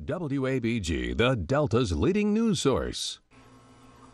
WABG, the Delta's leading news source.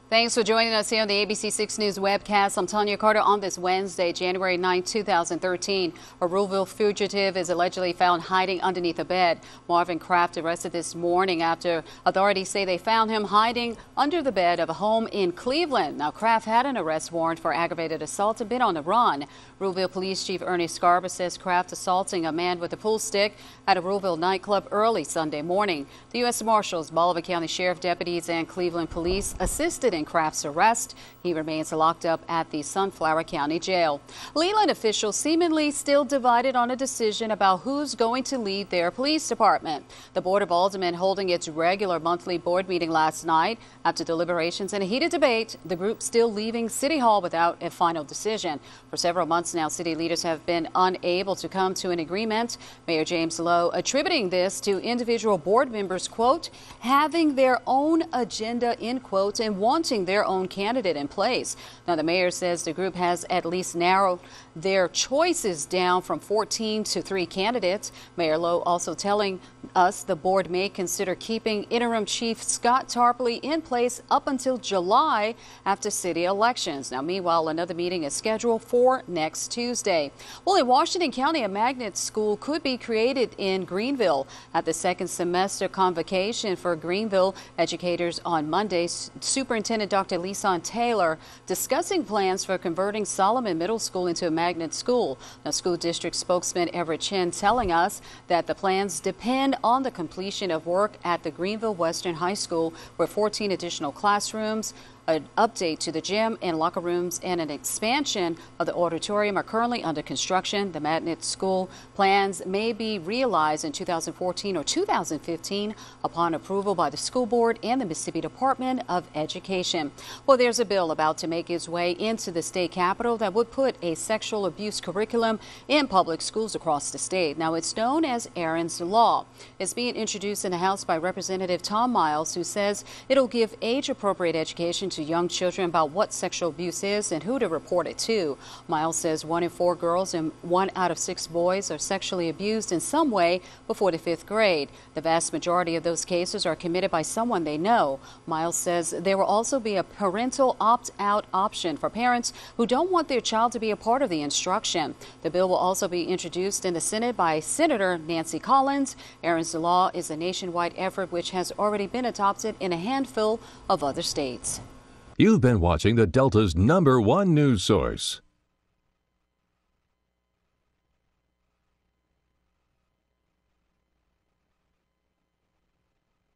Thanks for joining us here on the ABC 6 News webcast. I'm Tanya Carter. On this Wednesday, January 9, 2013, a Ruleville fugitive is allegedly found hiding underneath a bed. Marvin Kraft arrested this morning after authorities say they found him hiding under the bed of a home in Cleveland. Now, Kraft had an arrest warrant for aggravated assault and been on the run. Ruleville Police Chief Ernie Scarborough says Kraft assaulting a man with a pool stick at a Ruleville nightclub early Sunday morning. The U.S. Marshals, Bolivar County Sheriff deputies, and Cleveland Police assisted in Kraft's arrest. He remains locked up at the Sunflower County Jail. Leland officials seemingly still divided on a decision about who's going to lead their police department. The Board of Aldermen holding its regular monthly board meeting last night. After deliberations and a heated debate, the group still leaving City Hall without a final decision. For several months now, city leaders have been unable to come to an agreement. Mayor James Lowe attributing this to individual board members, quote, having their own agenda, end quote, and wanting their own candidate in place. Now, the mayor says the group has at least narrowed their choices down from 14 to 3 candidates. Mayor Lowe also telling us the board may consider keeping interim chief Scott Tarpley in place up until July after city elections. Now, meanwhile, another meeting is scheduled for next Tuesday. Well, in Washington County, a magnet school could be created in Greenville. At the second semester convocation for Greenville educators on Monday, Superintendent Dr. Lisan Taylor discussing plans for converting Solomon Middle School into a magnet school. Now, school district spokesman Everett Chin telling us that the plans depend on the completion of work at the Greenville Western High School, where 14 additional classrooms, an update to the gym and locker rooms, and an expansion of the auditorium are currently under construction. The magnet school plans may be realized in 2014 or 2015 upon approval by the school board and the Mississippi Department of Education. Well, there's a bill about to make its way into the state capitol that would put a sexual abuse curriculum in public schools across the state. Now, it's known as Aaron's Law. It's being introduced in the House by Representative Tom Miles, who says it'll give age-appropriate education to young children about what sexual abuse is and who to report it to. Miles says 1 in 4 girls and 1 out of 6 boys are sexually abused in some way before the 5th grade. The vast majority of those cases are committed by someone they know. Miles says there will also be a parental opt-out option for parents who don't want their child to be a part of the instruction. The bill will also be introduced in the Senate by Senator Nancy Collins. Aaron's Law is a nationwide effort which has already been adopted in a handful of other states. You've been watching the Delta's #1 news source,